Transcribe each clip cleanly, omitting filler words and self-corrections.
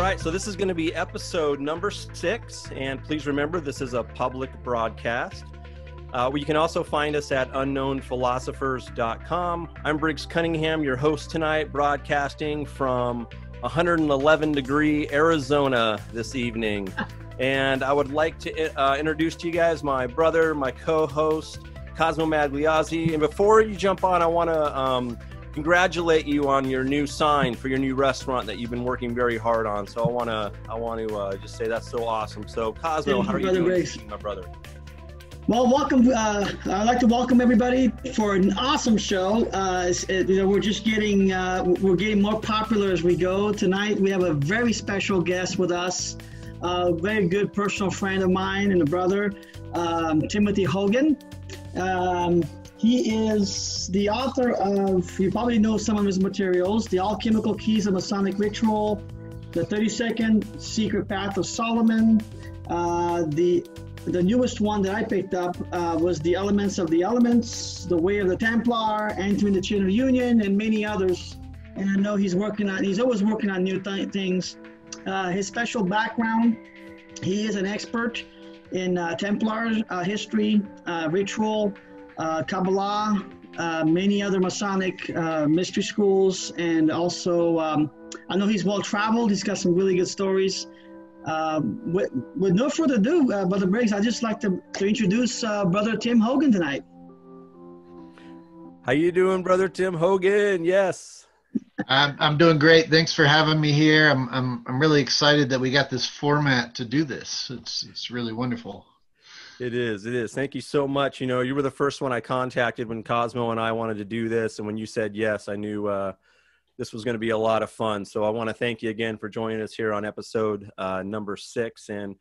right, so this is going to be episode number 6, and please remember this is a public broadcast. You can also find us at unknownphilosophers.com. I'm Briggs Cunningham, your host tonight, broadcasting from 111 degree Arizona this evening. And I would like to introduce to you guys my brother, my co-host, Cosmo Magliazzi. And before you jump on, I want to congratulate you on your new sign for your new restaurant that you've been working very hard on. So I want to just say that's so awesome. So Cosmo, how are you doing, my brother? Well, welcome. I'd like to welcome everybody for an awesome show. We're just getting more popular as we go. Tonight we have a very special guest with us, a very good personal friend of mine and a brother, Timothy Hogan. He is the author of, you probably know some of his materials, The Alchemical Keys of Masonic Ritual, The 32nd Secret Path of Solomon. The newest one that I picked up was The Elements of the Elements, The Way of the Templar, Entering the Chain of Union, and many others. And I know he's always working on new things. His special background, he is an expert in Templar history, ritual, Kabbalah, many other Masonic mystery schools, and also I know he's well traveled. He's got some really good stories. With no further ado, Brother Briggs, I'd just like to introduce Brother Tim Hogan tonight. How you doing, Brother Tim Hogan? Yes. I'm doing great. Thanks for having me here. I'm really excited that we got this format to do this. It's really wonderful. It is. Thank you so much. You know, you were the first one I contacted when Cosmo and I wanted to do this. And when you said yes, I knew this was going to be a lot of fun. So I want to thank you again for joining us here on episode number 6. And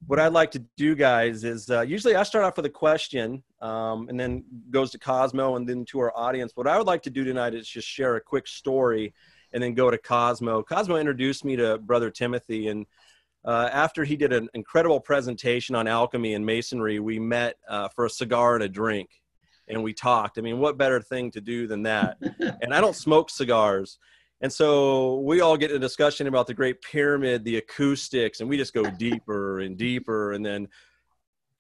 what I'd like to do, guys, is usually I start off with a question and then goes to Cosmo and then to our audience. What I would like to do tonight is just share a quick story and then go to Cosmo. Cosmo introduced me to Brother Timothy, and after he did an incredible presentation on alchemy and masonry, we met for a cigar and a drink, and we talked. I mean, what better thing to do than that? And I don't smoke cigars. And so we all get in a discussion about the Great Pyramid, the acoustics, and we just go deeper and deeper. And then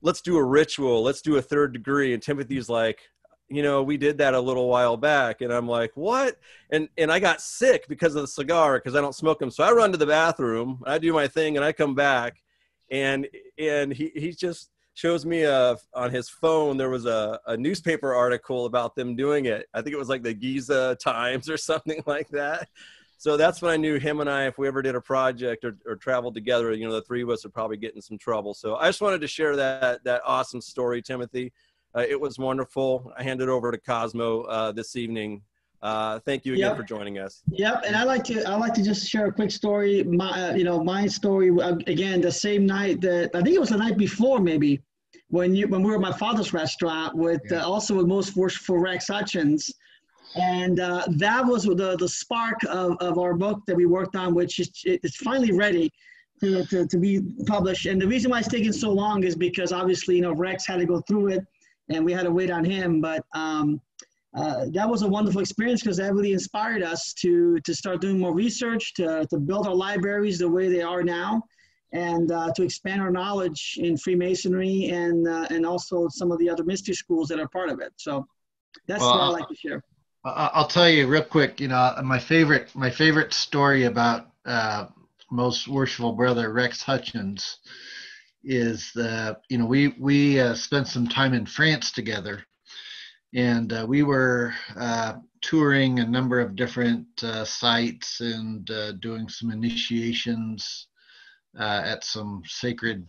let's do a ritual. Let's do a third degree. And Timothy's like, you know, we did that a little while back. And I'm like, what? And I got sick because of the cigar, because I don't smoke them. So I run to the bathroom, I do my thing, and I come back, and he just shows me on his phone, there was a newspaper article about them doing it. I think it was like the Giza Times or something like that. So that's when I knew him and I, if we ever did a project or traveled together, you know, the three of us would probably get in some trouble. So I just wanted to share that awesome story, Timothy. It was wonderful. I hand it over to Cosmo this evening. Thank you again for joining us. Yep, and I like to just share a quick story. My story again. The same night that I think it was the night before, maybe when we were at my father's restaurant with also with Most Worshipful Rex Hutchins, and that was the spark of our book that we worked on, which it's finally ready to be published. And the reason why it's taking so long is because obviously Rex had to go through it, and we had to wait on him. But that was a wonderful experience because that really inspired us to start doing more research, to build our libraries the way they are now, and to expand our knowledge in Freemasonry and also some of the other mystery schools that are part of it. So that's what I like to share. I'll tell you real quick, my favorite story about Most Worshipful Brother Rex Hutchins is we spent some time in France together, and we were touring a number of different sites and doing some initiations at some sacred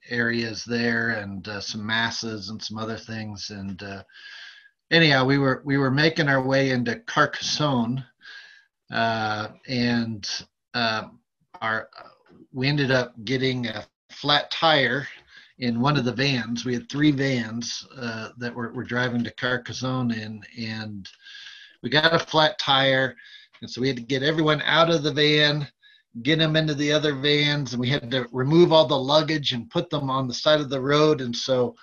areas there, and some masses and some other things. And anyhow, we were making our way into Carcassonne, and we ended up getting a flat tire in one of the vans. We had 3 vans that were driving to Carcassonne in, and we got a flat tire, and so we had to get everyone out of the van, get them into the other vans, and we had to remove all the luggage and put them on the side of the road. And so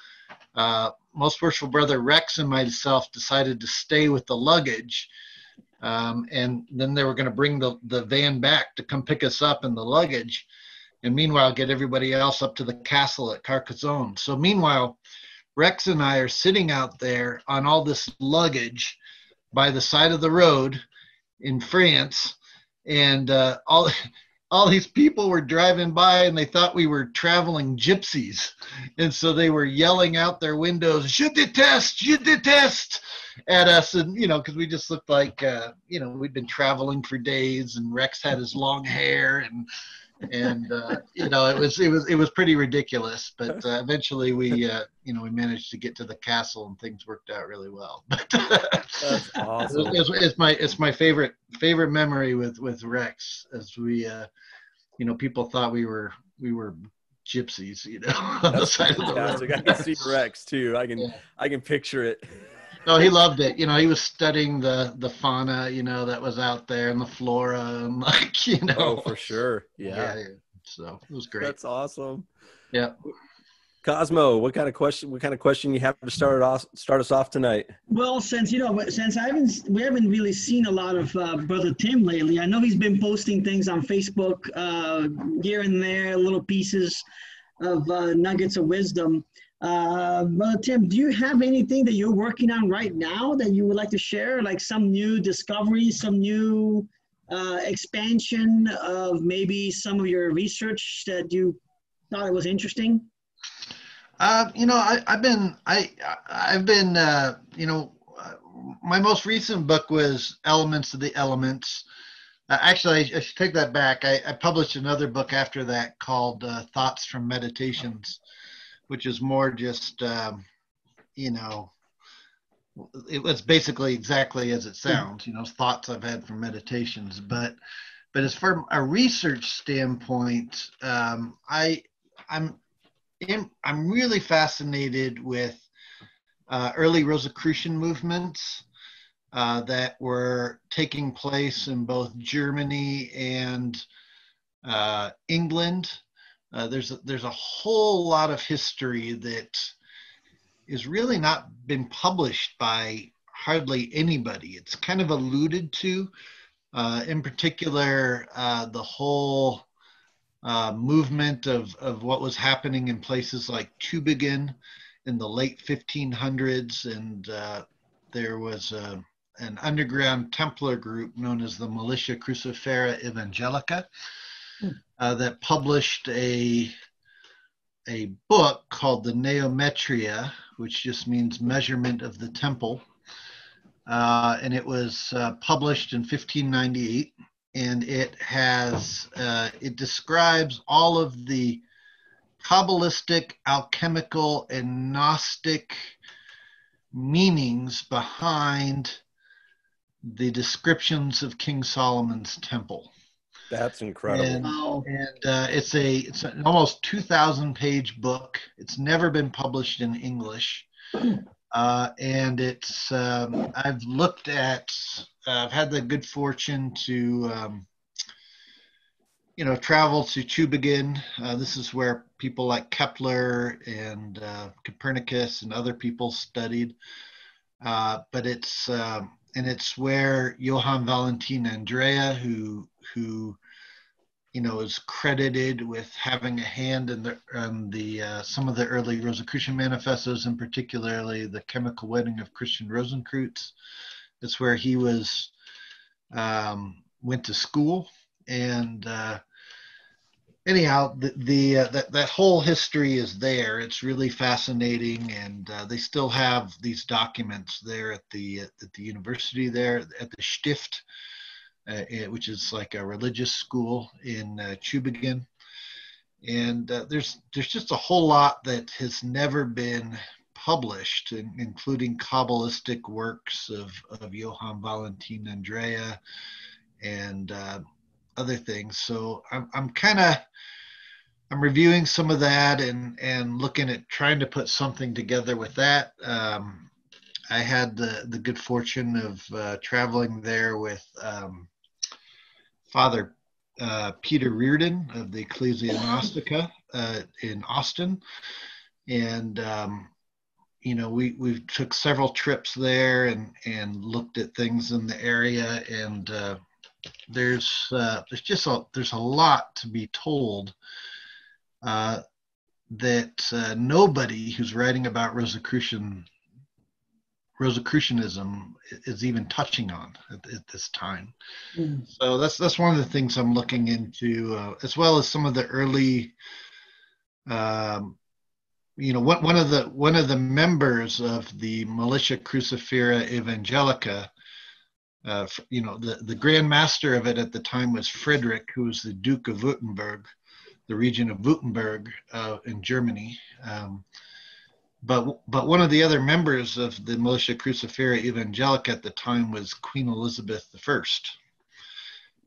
Most Worshipful Brother Rex and myself decided to stay with the luggage And then they were going to bring the van back to come pick us up in the luggage, and meanwhile get everybody else up to the castle at Carcassonne. So meanwhile, Rex and I are sitting out there on all this luggage by the side of the road in France, and all these people were driving by, and they thought we were traveling gypsies, and so they were yelling out their windows, "Je déteste," at us, and because we just looked like we'd been traveling for days, and Rex had his long hair, and it was pretty ridiculous, but eventually we managed to get to the castle, and things worked out really well. That's awesome. It's my favorite memory with Rex, as we people thought we were gypsies, on the side of the road. I can see Rex too. I can picture it. No, he loved it. He was studying the fauna, that was out there, and the flora, and Oh, for sure. Yeah. So it was great. That's awesome. Yeah. Cosmo, what kind of question you have to start us off tonight? Well, since we haven't really seen a lot of Brother Tim lately. I know he's been posting things on Facebook here and there, little pieces of nuggets of wisdom. Brother Tim, do you have anything that you're working on right now that you would like to share, like some new discovery, some new expansion of maybe some of your research that you thought it was interesting? I've been my most recent book was Elements of the Elements. Actually, I should take that back. I published another book after that called Thoughts from Meditations, which is more just, it was basically exactly as it sounds, thoughts I've had from meditations. But as from a research standpoint, I'm really fascinated with early Rosicrucian movements that were taking place in both Germany and England. There's a whole lot of history that is really not been published by hardly anybody. It's kind of alluded to, in particular, the whole movement of what was happening in places like Tübingen in the late 1500s, and there was an underground Templar group known as the Militia Crucifera Evangelica that published a book called the Neometria, which just means measurement of the temple, and it was published in 1598. And it describes all of the Kabbalistic, alchemical, and Gnostic meanings behind the descriptions of King Solomon's temple. That's incredible. And it's an almost 2,000-page book. It's never been published in English. And it's I've looked at I've had the good fortune to travel to Tübingen. This is where people like Kepler and Copernicus and other people studied, but it's where Johann Valentin Andrea, who is credited with having a hand in the some of the early Rosicrucian manifestos, and particularly the Chemical Wedding of Christian Rosenkreuz. It's where he went to school, and anyhow, that whole history is there. It's really fascinating, and they still have these documents there at the university there at the Stift, which is like a religious school in Tübingen. And there's just a whole lot that has never been published, including Kabbalistic works of Johann Valentin Andrea and other things. So I'm reviewing some of that and looking at trying to put something together with that. I had the good fortune of traveling there with Father Peter Reardon of the Ecclesia Gnostica in Austin, and we took several trips there and looked at things in the area, and there's a lot to be told that nobody who's writing about Rosicrucianism is even touching on at this time. Mm. So that's one of the things I'm looking into, as well as some of the early, one of the members of the Militia Crucifera Evangelica, the Grand Master of it at the time was Frederick, who was the Duke of Württemberg, the region of Württemberg in Germany. But one of the other members of the Militia Crucifera Evangelica at the time was Queen Elizabeth I.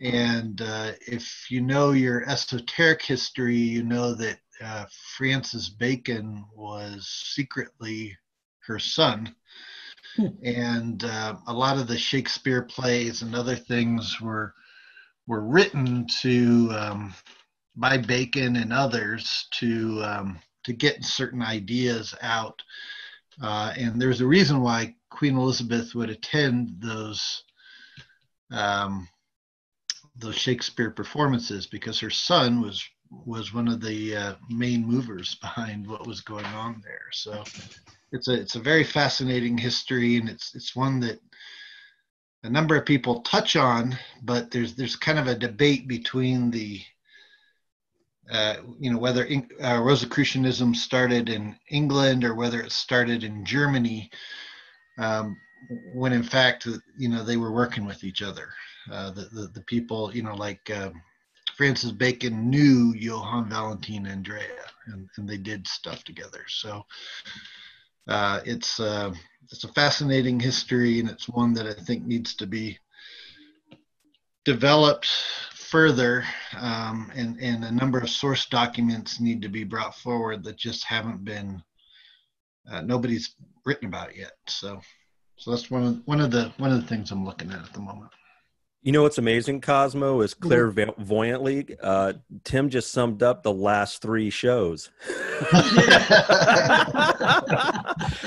And if you know your esoteric history, you know that Francis Bacon was secretly her son. And a lot of the Shakespeare plays and other things were written by Bacon and others to get certain ideas out. And there's a reason why Queen Elizabeth would attend those Shakespeare performances, because her son was one of the main movers behind what was going on there. So it's a very fascinating history, and it's one that a number of people touch on, but there's kind of a debate between the whether Rosicrucianism started in England or whether it started in Germany, when in fact, they were working with each other. The people, like Francis Bacon knew Johann Valentin Andrea, and they did stuff together. So it's a fascinating history, and it's one that I think needs to be developed further, and a number of source documents need to be brought forward that just haven't been, nobody's written about yet. So that's one of the things I'm looking at the moment. What's amazing, Cosmo, is clairvoyantly, Tim just summed up the last 3 shows.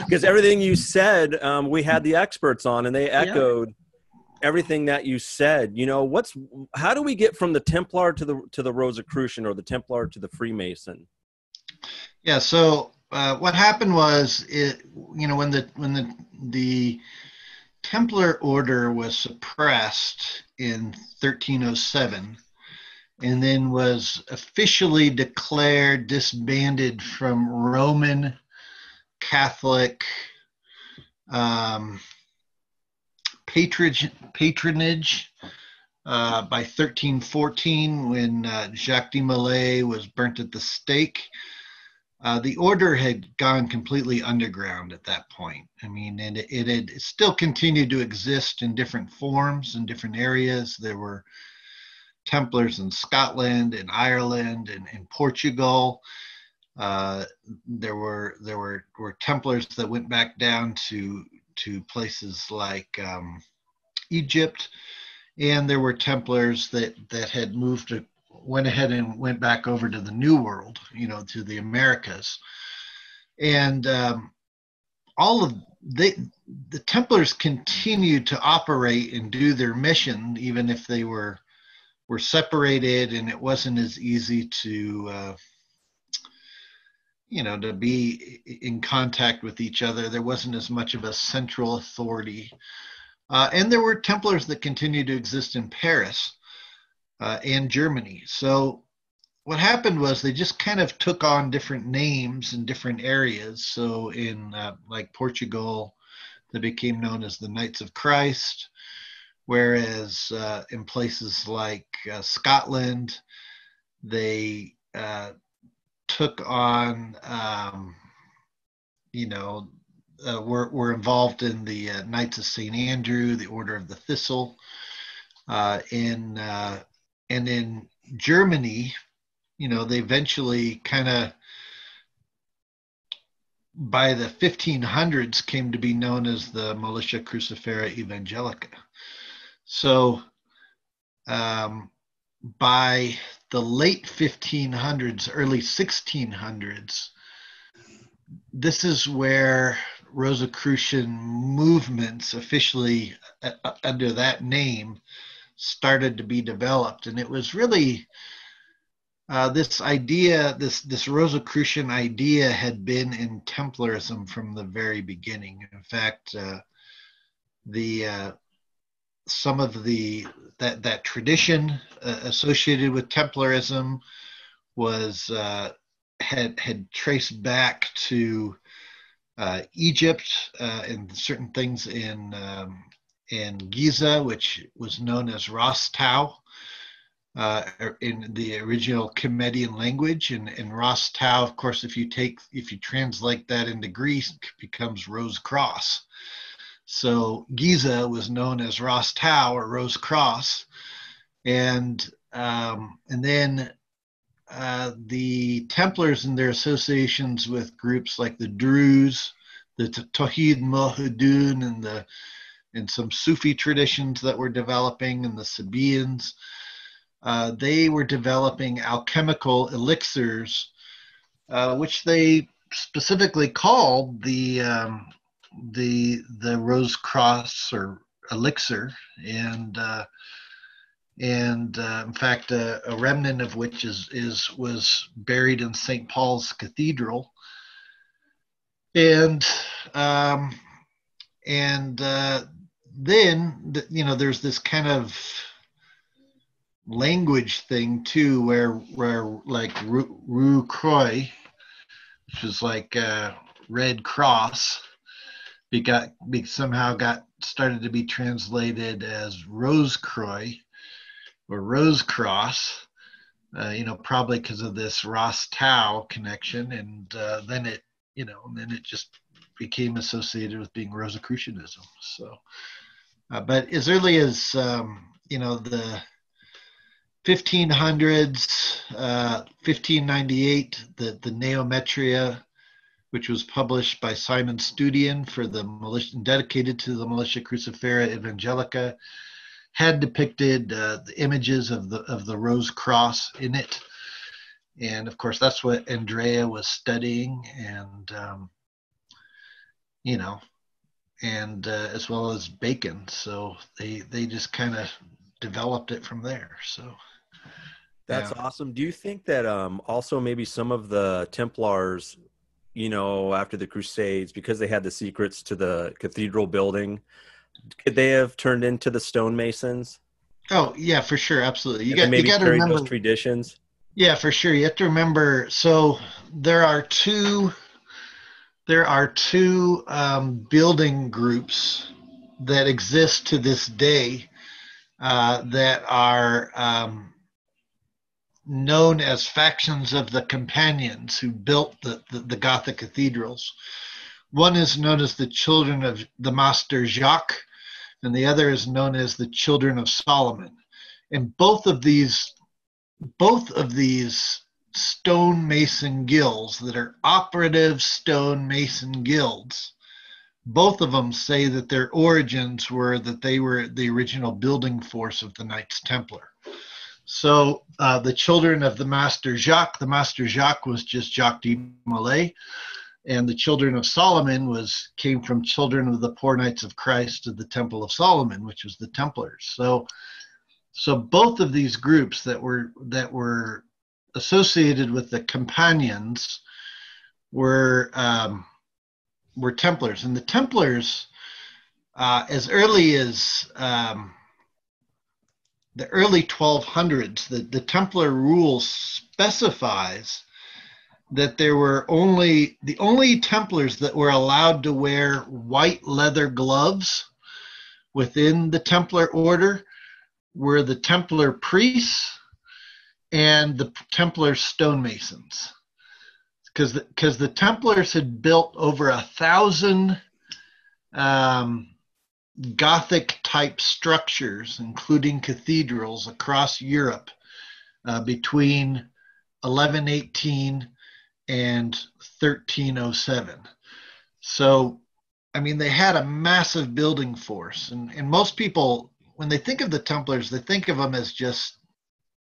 Because everything you said, we had the experts on, and they echoed everything that you said. How do we get from the Templar to the Rosicrucian, or the Templar to the Freemason? Yeah. So what happened was, when the Templar order was suppressed in 1307, and then was officially declared disbanded from Roman Catholic patronage by 1314, when Jacques de Molay was burnt at the stake. The order had gone completely underground at that point. I mean, and it had still continued to exist in different forms in different areas. There were Templars in Scotland and Ireland and in Portugal. There were Templars that went back down to places like Egypt, and there were Templars that had went ahead and went back over to the New World, to the Americas. And all of the Templars continued to operate and do their mission, even if they were separated, and it wasn't as easy to to be in contact with each other. There wasn't as much of a central authority. And there were Templars that continued to exist in Paris and Germany. So what happened was they just kind of took on different names in different areas. So in like Portugal, they became known as the Knights of Christ, whereas in places like Scotland, they took on, were involved in the Knights of St. Andrew, the Order of the Thistle. And in Germany, they eventually kind of, by the 1500s, came to be known as the Militia Crucifera Evangelica. So by the late 1500s, early 1600s, this is where Rosicrucian movements officially under that name started to be developed. And it was really this idea, this Rosicrucian idea had been in Templarism from the very beginning. In fact, some of that tradition associated with Templarism was had traced back to Egypt and certain things in Giza, which was known as Ras Tau in the original Chemedian language. And Ras Tau, of course, if you translate that into Greek, becomes Rose Cross. So Giza was known as Ras Tau or Rose Cross, and then the Templars and their associations with groups like the Druze, the Tawhid Mohidun, and some Sufi traditions that were developing, and the Sabaeans, they were developing alchemical elixirs, which they specifically called the Rose Cross or elixir, and in fact, a remnant of which was buried in St. Paul's Cathedral, and then there's this kind of language thing too, where like Rue Croix, which is like Red Cross, somehow got started to be translated as Rose Croix or Rose Cross, probably because of this Ras Tau connection, and then it just became associated with being Rosicrucianism. So, but as early as the 1500s, 1598, the Neometria, which was published by Simon Studian for the militia, dedicated to the Militia Crucifera Evangelica, had depicted the images of the Rose Cross in it, and of course that's what Andrea was studying, and as well as Bacon. So they just kind of developed it from there. So that's awesome. Do you think that also maybe some of the Templars, after the Crusades, because they had the secrets to the cathedral building, could they have turned into the stonemasons? Oh yeah, for sure, absolutely. You got to remember remember those traditions. Yeah, for sure. You have to remember. So there are two building groups that exist to this day that are known as factions of the companions who built the Gothic cathedrals. One is known as the Children of the Master Jacques, and the other is known as the Children of Solomon. And both of these stonemason guilds that are operative stonemason guilds, both of them say that their origins were that they were the original building force of the Knights Templar. So the Children of the Master Jacques was just Jacques de Molay, and the Children of Solomon came from Children of the Poor Knights of Christ of the Temple of Solomon, which was the Templars. So both of these groups that were associated with the companions were Templars, and the Templars, as early as the early 1200s, the Templar rule specifies that there were the only Templars that were allowed to wear white leather gloves within the Templar order were the Templar priests and the Templar stonemasons, because the Templars had built over 1,000 Gothic type structures, including cathedrals, across Europe between 1118 and 1307. So, I mean, they had a massive building force, and most people, when they think of the Templars, they think of them as just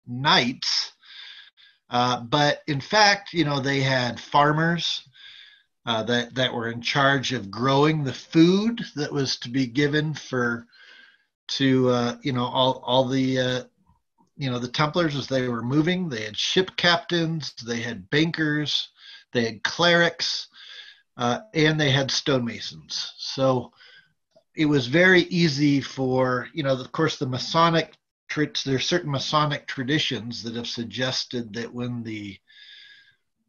knights. But in fact, they had farmers, that were in charge of growing the food that was to be given to all the the Templars as they were moving. They had ship captains, they had bankers, they had clerics, and they had stonemasons. So it was very easy for, of course, the Masonic, there's certain Masonic traditions that have suggested that when the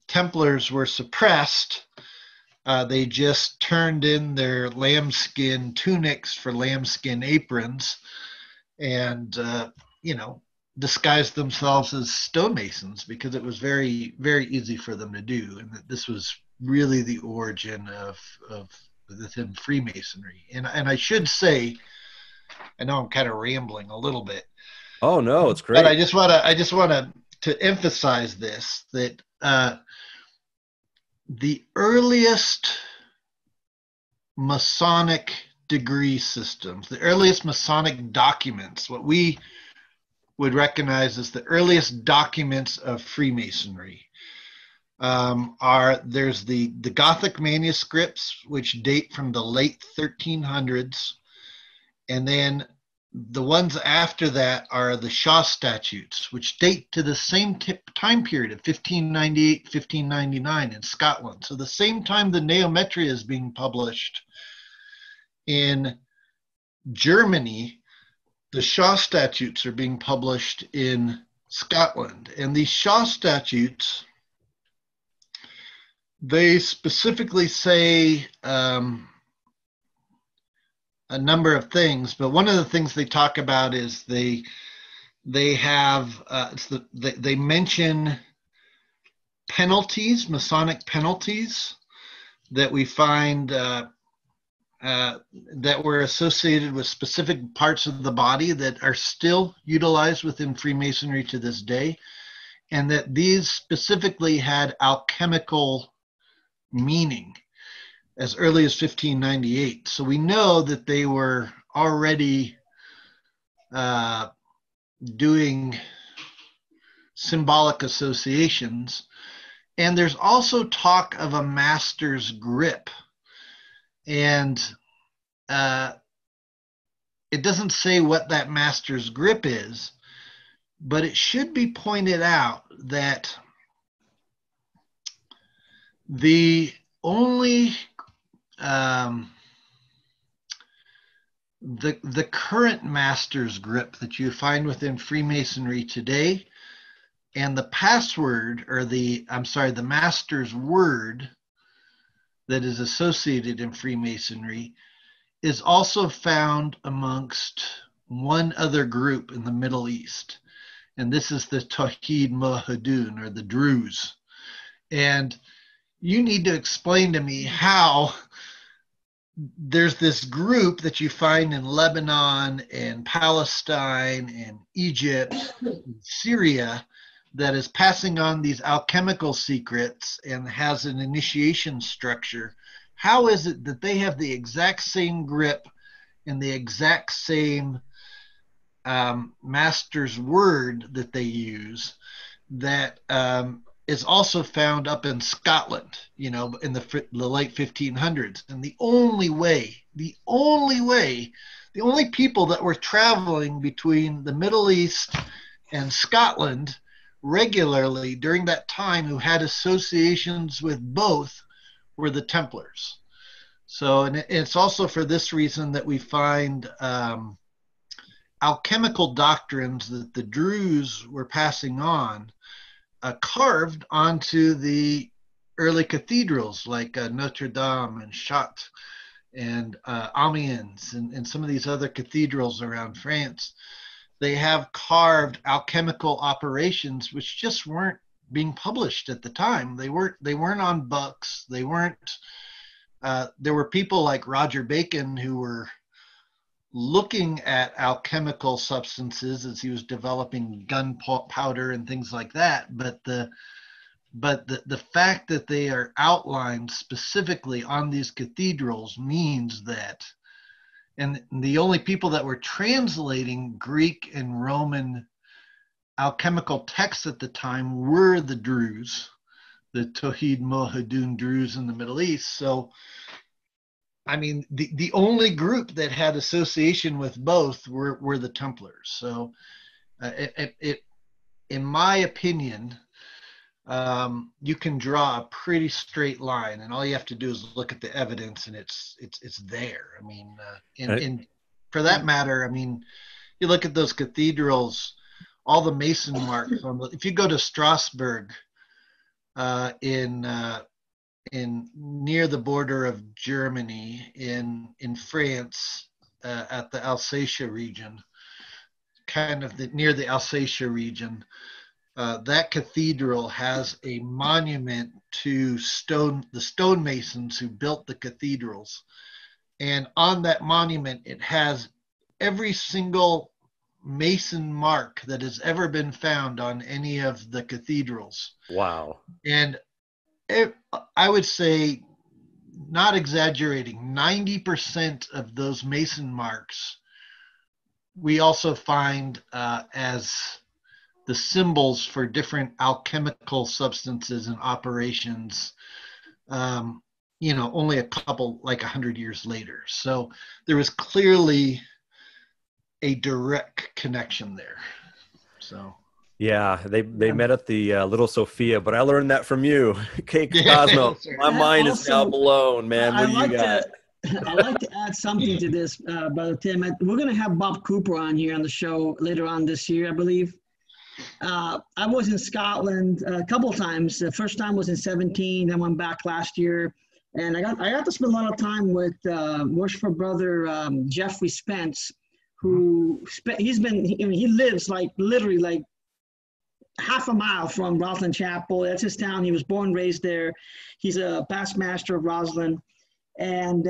Templars were suppressed, they just turned in their lambskin tunics for lambskin aprons and, disguised themselves as stonemasons because it was very, very easy for them to do. And that this was really the origin of within Freemasonry. And I should say, I know I'm kind of rambling a little bit. Oh no, it's great. But I just want to emphasize this, that the earliest Masonic degree systems, the earliest Masonic documents, what we would recognize as the earliest documents of Freemasonry, there's the Gothic manuscripts, which date from the late 1300s, and then the ones after that are the Shaw statutes, which date to the same time period of 1598, 1599 in Scotland. So the same time the Neometria is being published in Germany, the Shaw statutes are being published in Scotland. And these Shaw statutes, they specifically say a number of things, but one of the things they talk about is they mention penalties, Masonic penalties that we find that were associated with specific parts of the body that are still utilized within Freemasonry to this day, and that these specifically had alchemical meaning as early as 1598. So we know that they were already doing symbolic associations. And there's also talk of a master's grip. And it doesn't say what that master's grip is, but it should be pointed out that the only the current master's grip that you find within Freemasonry today, and the password, or the master's word that is associated in Freemasonry, is also found amongst one other group in the Middle East. And this is the Tawhid Mohadun, or the Druze. And you need to explain to me how there's this group that you find in Lebanon and Palestine and Egypt and Syria that is passing on these alchemical secrets and has an initiation structure. How is it that they have the exact same grip and the exact same master's word that they use that is also found up in Scotland, in the late 1500s? And the only people that were traveling between the Middle East and Scotland regularly during that time who had associations with both were the Templars. So, and it's also for this reason that we find alchemical doctrines that the Druze were passing on carved onto the early cathedrals like Notre Dame and Chartres and Amiens and some of these other cathedrals around France. They have carved alchemical operations which just weren't being published at the time. They weren't on books. They weren't. There were people like Roger Bacon who were looking at alchemical substances as he was developing gunpowder and things like that. But the fact that they are outlined specifically on these cathedrals means that. And the only people that were translating Greek and Roman alchemical texts at the time were the Druze. the Tawhid Mohadun Druze in the Middle East. So, I mean, the only group that had association with both were the Templars. So, in my opinion, you can draw a pretty straight line, and all you have to do is look at the evidence, and it's there. I mean, and for that matter, I mean, you look at those cathedrals, all the Mason marks. If you go to Strasbourg, in near the border of Germany, in France, at the Alsatia region, kind of near the Alsatia region, that cathedral has a monument to the stonemasons who built the cathedrals. And on that monument, it has every single Mason mark that has ever been found on any of the cathedrals. Wow. And I would say, not exaggerating, 90% of those Mason marks we also find as the symbols for different alchemical substances and operations, only a couple, like 100 years later. So there was clearly a direct connection there. So. Yeah, they met at the Little Sophia, but I learned that from you, Cake Cosmo. My mind is now blown, man. What do you got? I'd like to add something to this, Brother Tim. We're going to have Bob Cooper on here on the show later on this year, I believe. I was in Scotland a couple times. The first time was in 2017. I went back last year, and I got to spend a lot of time with worshipful brother Jeffrey Spence, who he lives like literally like half a mile from Rosslyn Chapel. That's his town. He was born, raised there. He's a past master of Rosslyn. And,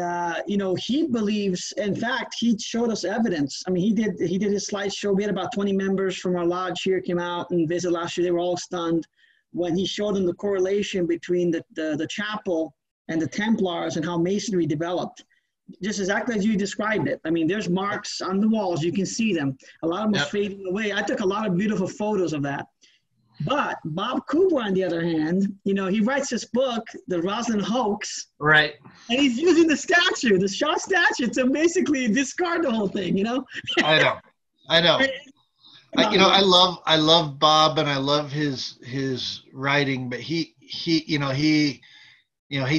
he believes, in fact, he showed us evidence. I mean, he did his slideshow. We had about 20 members from our lodge here came out and visited last year. They were all stunned when he showed them the correlation between the chapel and the Templars and how Masonry developed. Just exactly as you described it. I mean, there's marks on the walls. You can see them. A lot of them are fading away. I took a lot of beautiful photos of that. But Bob Cooper, on the other hand, he writes this book, The Rosslyn Hoax. Right. And he's using the Shaw statue, to basically discard the whole thing, I know. I love Bob, and I love his writing, but he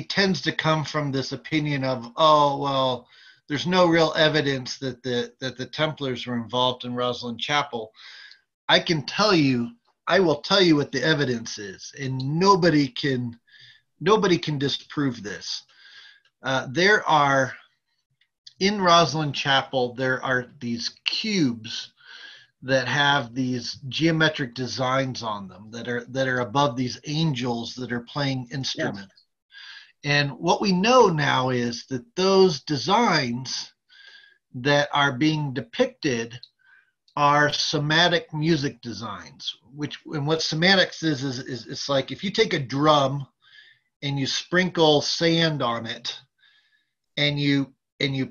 tends to come from this opinion of, oh, well, there's no real evidence that the Templars were involved in Rosslyn Chapel. I will tell you what the evidence is, and nobody can disprove this. There are, in Rosslyn Chapel, there are these cubes that have these geometric designs on them that are above these angels that are playing instruments. Yeah. And what we know now is that those designs that are being depicted are somatic music designs, and what somatics is it's like if you take a drum and you sprinkle sand on it and you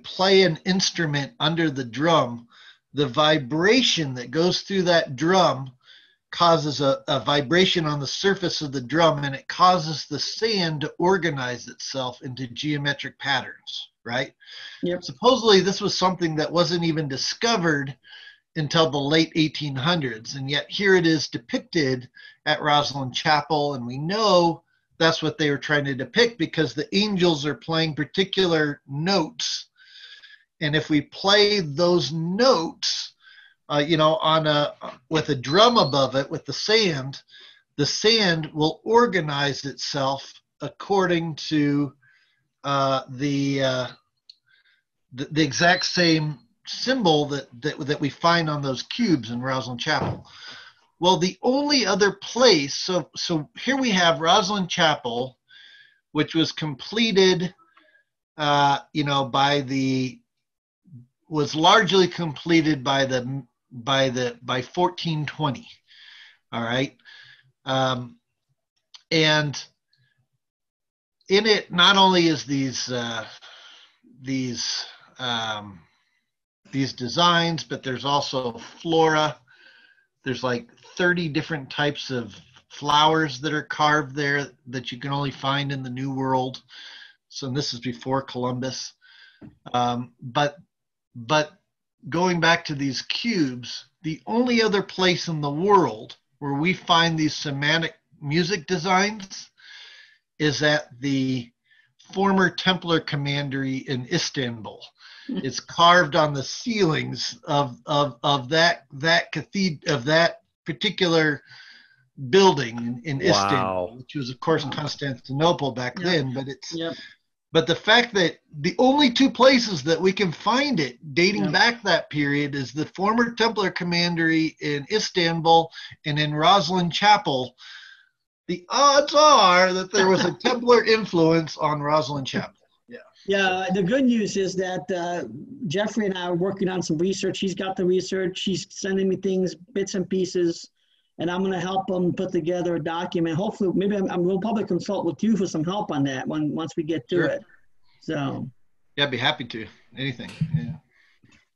play an instrument under the drum, the vibration that goes through that drum causes a vibration on the surface of the drum, and it causes the sand to organize itself into geometric patterns, right? Yep. Supposedly this was something that wasn't even discovered until the late 1800s, and yet here it is depicted at Rosslyn Chapel, and we know that's what they were trying to depict because the angels are playing particular notes, and if we play those notes, with a drum above it with the sand will organize itself according to the exact same symbol that we find on those cubes in Rosslyn Chapel. Well, the only other place, so here we have Rosslyn Chapel, which was completed, was largely completed by 1420. All right, and in it not only is these designs, but there's also flora. There's like 30 different types of flowers that are carved there that you can only find in the New World. So this is before Columbus. But going back to these cubes, the only other place in the world where we find these semantic music designs is at the former Templar commandery in Istanbul. It's carved on the ceilings of that cathedral, of that particular building in Istanbul, which was of course Constantinople back then. But it's but the fact that the only two places that we can find it dating back that period is the former Templar commandery in Istanbul and in Roslin Chapel. The odds are that there was a Templar influence on Roslin Chapel. Yeah, the good news is that Jeffrey and I are working on some research. He's got the research. He's sending me things, bits and pieces, and I'm going to help him put together a document. Hopefully, maybe we'll probably consult with you for some help on that once we get to it. So, yeah, I'd be happy to. Anything. Yeah.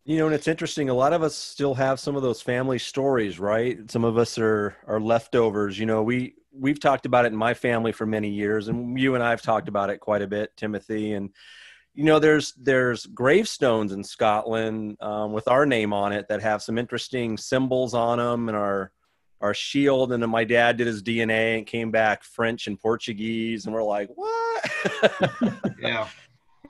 You know, and it's interesting. A lot of us still have some of those family stories, right? Some of us are leftovers. You know, we've talked about it in my family for many years, and you and I have talked about it quite a bit, Timothy. And you know, there's gravestones in Scotland with our name on it that have some interesting symbols on them, and our shield. And then my dad did his DNA and came back French and Portuguese, and we're like, what? Yeah.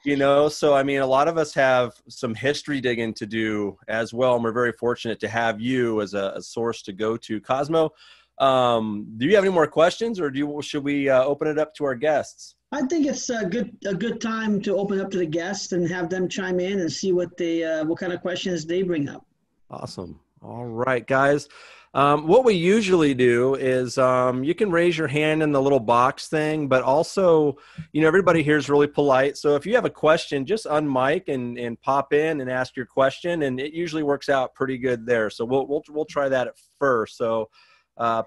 You know, so I mean, a lot of us have some history digging to do as well, and we're very fortunate to have you as a source to go to. Cosmo, do you have any more questions, or should we open it up to our guests? I think it's a good time to open up to the guests and have them chime in and see what kind of questions they bring up. Awesome. All right, guys. What we usually do is you can raise your hand in the little box thing, but also, you know, everybody here is really polite. So if you have a question, just unmic and pop in and ask your question, and it usually works out pretty good there. So we'll try that at first. So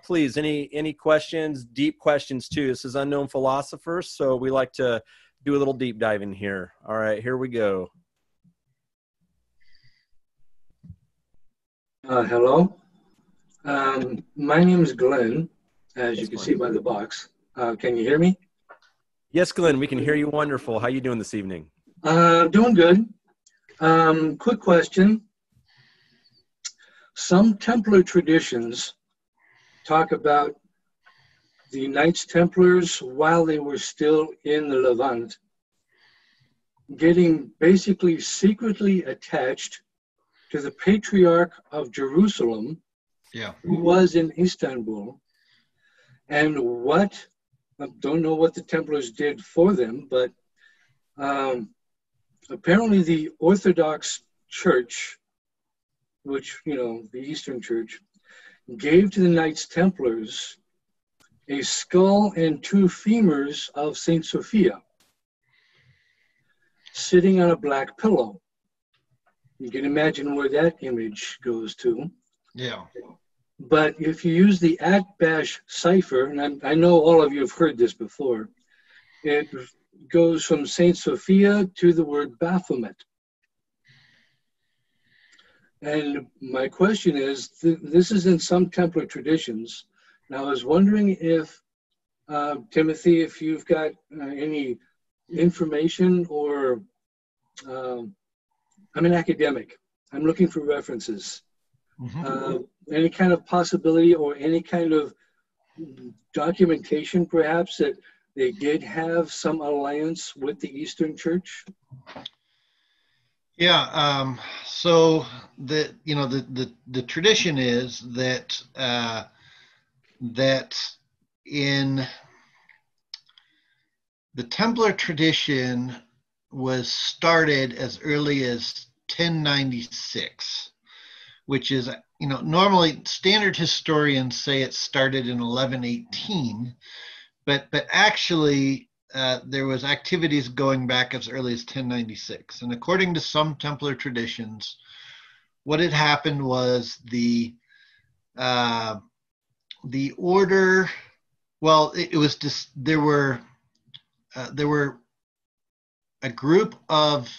please, any questions, deep questions too. This is Unknown Philosophers, so we like to do a little deep diving here. All right, here we go. Hello. My name is Glenn, as you can see by the box. Can you hear me? Yes, Glenn, we can hear you wonderful. How you doing this evening? Doing good. Quick question. Some Templar traditions talk about the Knights Templars, while they were still in the Levant, getting basically secretly attached to the Patriarch of Jerusalem, who was in Istanbul. And I don't know what the Templars did for them, but apparently the Orthodox Church, which, you know, the Eastern Church, gave to the Knights Templars a skull and two femurs of Saint Sophia sitting on a black pillow. You can imagine where that image goes to. Yeah. But if you use the Atbash cipher, and I know all of you have heard this before, it goes from Saint Sophia to the word Baphomet. And my question is, this is in some Templar traditions. Now, I was wondering if, Timothy, if you've got any information or, I'm an academic. I'm looking for references. Mm-hmm. Any kind of possibility or any kind of documentation, perhaps, that they did have some alliance with the Eastern Church? Yeah. So the tradition is that that in the Templar tradition was started as early as 1096, which is, you know, normally standard historians say it started in 1118, but actually there was activities going back as early as 1096. And according to some Templar traditions, what had happened was the order, well, it was just, there were a group of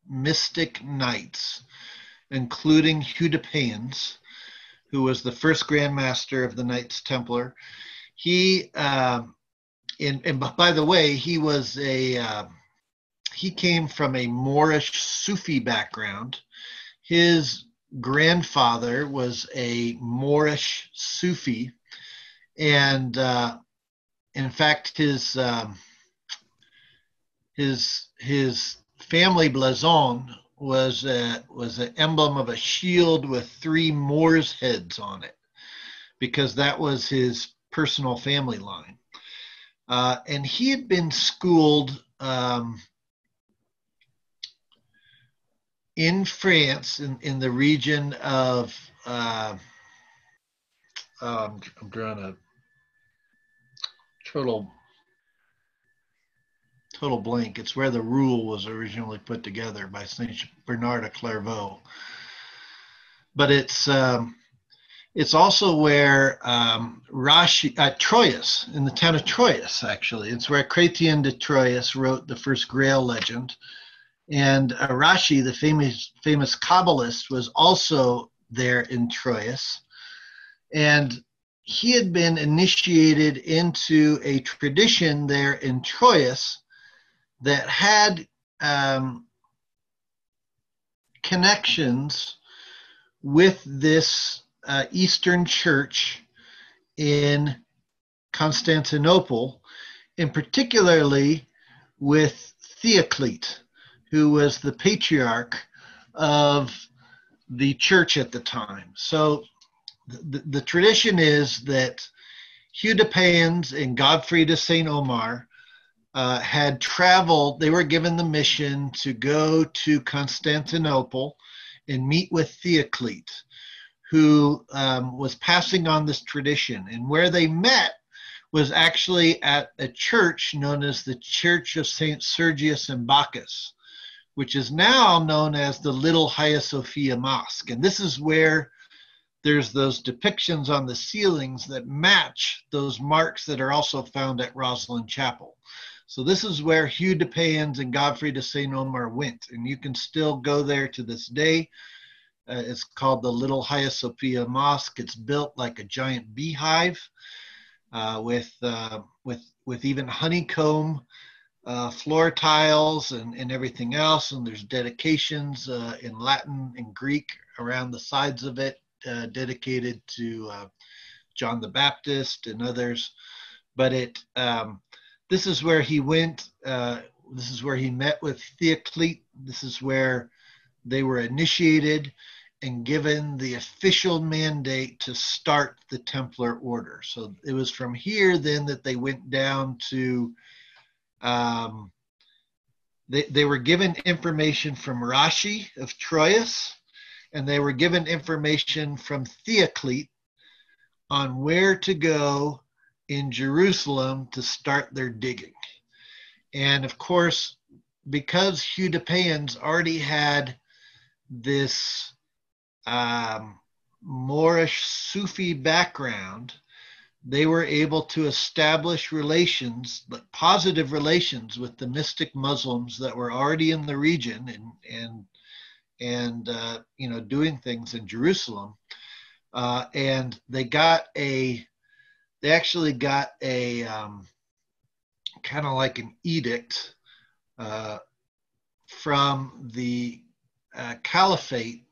mystic knights, including Heredom, who was the first Grand Master of the Knights Templar. he and by the way, he was he came from a Moorish Sufi background. His grandfather was a Moorish Sufi, and in fact, his family blason was an emblem of a shield with 3 Moors' heads on it, because that was his personal family line. And he had been schooled in France, in the region of, I'm drawing a total blank. It's where the rule was originally put together by Saint Bernard of Clairvaux. But it's also where Troyes, in the town of Troyes, actually. It's where Chrétien de Troyes wrote the first Grail legend. And Rashi, the famous Kabbalist, was also there in Troyes. And he had been initiated into a tradition there in Troyes that had connections with this Eastern Church in Constantinople, and particularly with Theoclete, who was the patriarch of the church at the time. So the tradition is that Hugh de Payens and Godfrey de Saint Omer had traveled. They were given the mission to go to Constantinople and meet with Theoclete, who was passing on this tradition. And where they met was actually at a church known as the Church of St. Sergius and Bacchus, which is now known as the Little Hagia Sophia Mosque. And this is where there's those depictions on the ceilings that match those marks that are also found at Rosslyn Chapel. So this is where Hugh de Payens and Godfrey de Saint Omer went. And you can still go there to this day. It's called the Little Hagia Sophia Mosque. It's built like a giant beehive with even honeycomb floor tiles and everything else. And there's dedications in Latin and Greek around the sides of it, dedicated to John the Baptist and others. But this is where he went. This is where he met with Theoclete. This is where they were initiated and given the official mandate to start the Templar order. So it was from here then that they went down to, they were given information from Rashi of Troyes, and they were given information from Theoclete on where to go in Jerusalem to start their digging. And of course, because Hugh de Payens already had this Moorish Sufi background, they were able to establish relations, but positive relations, with the mystic Muslims that were already in the region and doing things in Jerusalem. And they actually got a kind of like an edict from the caliphate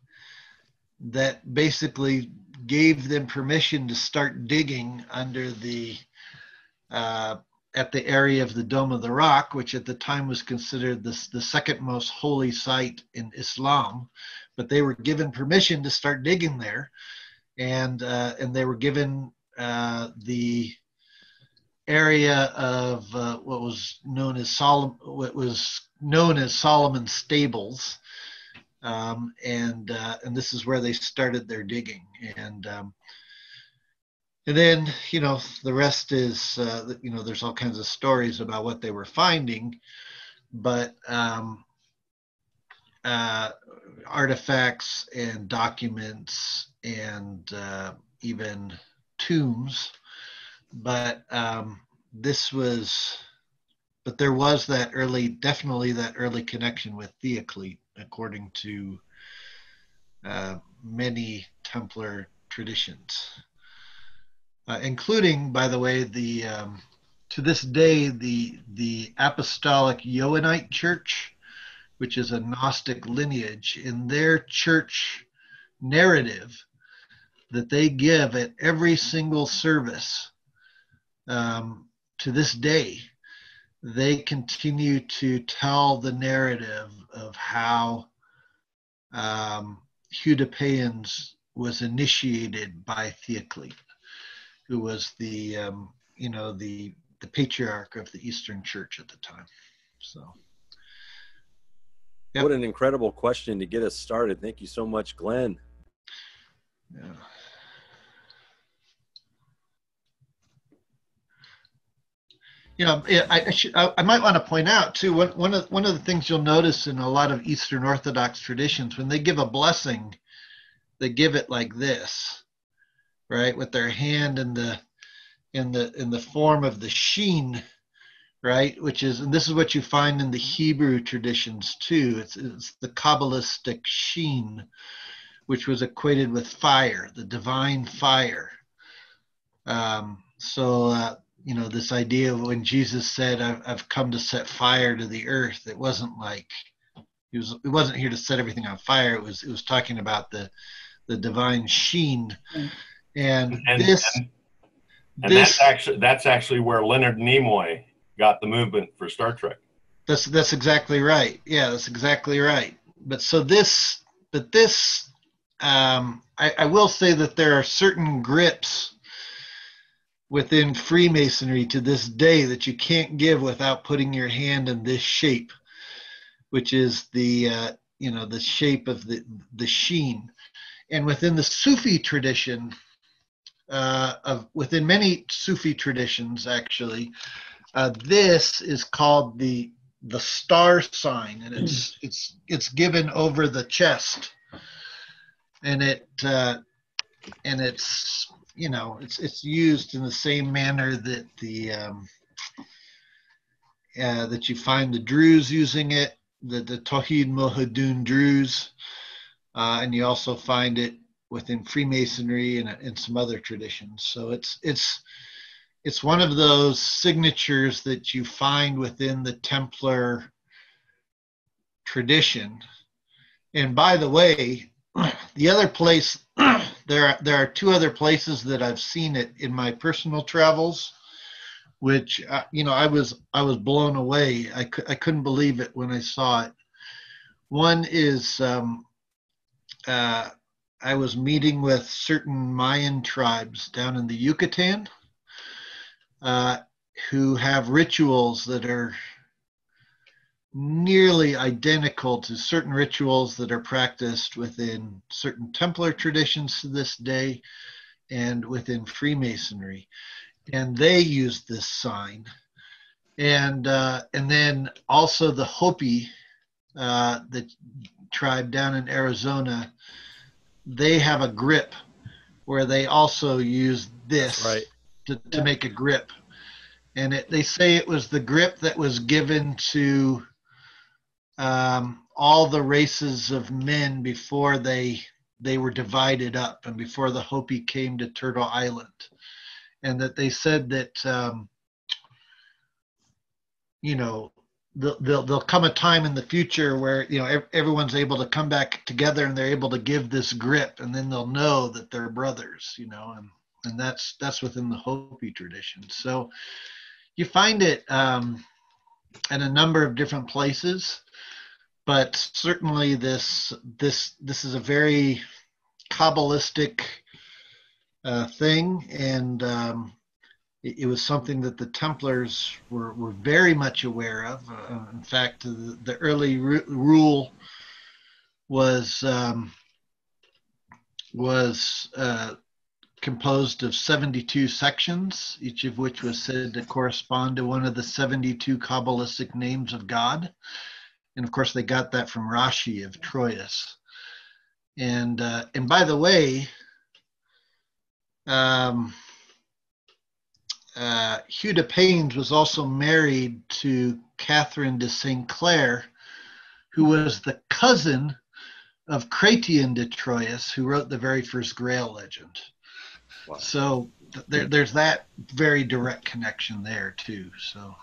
that basically gave them permission to start digging under the at the area of the Dome of the Rock, which at the time was considered the second most holy site in Islam. But they were given permission to start digging there, and they were given the area of what was known as Solomon's Stables. And this is where they started their digging, and then the rest is there's all kinds of stories about what they were finding, but artifacts and documents and even tombs, but there was definitely that early connection with Theoclete, according to many Templar traditions. including, by the way, to this day, the Apostolic Johannite Church, which is a Gnostic lineage. In their church narrative that they give at every single service, to this day, they continue to tell the narrative of how Heredom was initiated by Theocles, who was the patriarch of the Eastern Church at the time. So, yep. What an incredible question to get us started. Thank you so much, Glenn. Yeah. You know, I might want to point out too, one of the things you'll notice in a lot of Eastern Orthodox traditions, when they give a blessing, they give it like this, right, with their hand in the form of the sheen, right, which is, and this is what you find in the Hebrew traditions too. It's the Kabbalistic sheen, which was equated with fire, the divine fire. You know, this idea of when Jesus said, I've come to set fire to the earth, it wasn't like he wasn't here to set everything on fire. It was talking about the divine sheen. And that's actually where Leonard Nimoy got the movement for Star Trek. That's exactly right. Yeah, that's exactly right. I will say that there are certain grips within Freemasonry to this day that you can't give without putting your hand in this shape, which is the shape of the sheen. And within the Sufi tradition, within many Sufi traditions actually, this is called the star sign, and it's given over the chest, and it's it's used in the same manner that that you find the Druze using it, the Tawhid Mohadun Druze, and you also find it within Freemasonry and some other traditions. So it's one of those signatures that you find within the Templar tradition. And by the way, the other place, there are two other places that I've seen it in my personal travels, which I was blown away. I couldn't believe it when I saw it. One is I was meeting with certain Mayan tribes down in the Yucatan who have rituals that are nearly identical to certain rituals that are practiced within certain Templar traditions to this day and within Freemasonry. And they use this sign. And then also the Hopi, the tribe down in Arizona, they have a grip where they also use this to make a grip. And they say it was the grip that was given to all the races of men before they were divided up and before the Hopi came to Turtle Island. And that they said that, there'll come a time in the future where, everyone's able to come back together and they're able to give this grip, and then they'll know that they're brothers, and that's within the Hopi tradition. So you find it in a number of different places. But certainly this is a very Kabbalistic thing, and it was something that the Templars were very much aware of. In fact, the early rule was composed of 72 sections, each of which was said to correspond to one of the 72 Kabbalistic names of God. And of course, they got that from Rashi of Troyes. And by the way, Heredom was also married to Catherine de St. Clair, who was the cousin of Chrétien de Troyes, who wrote the very first Grail legend. Wow. So there's that very direct connection there too. So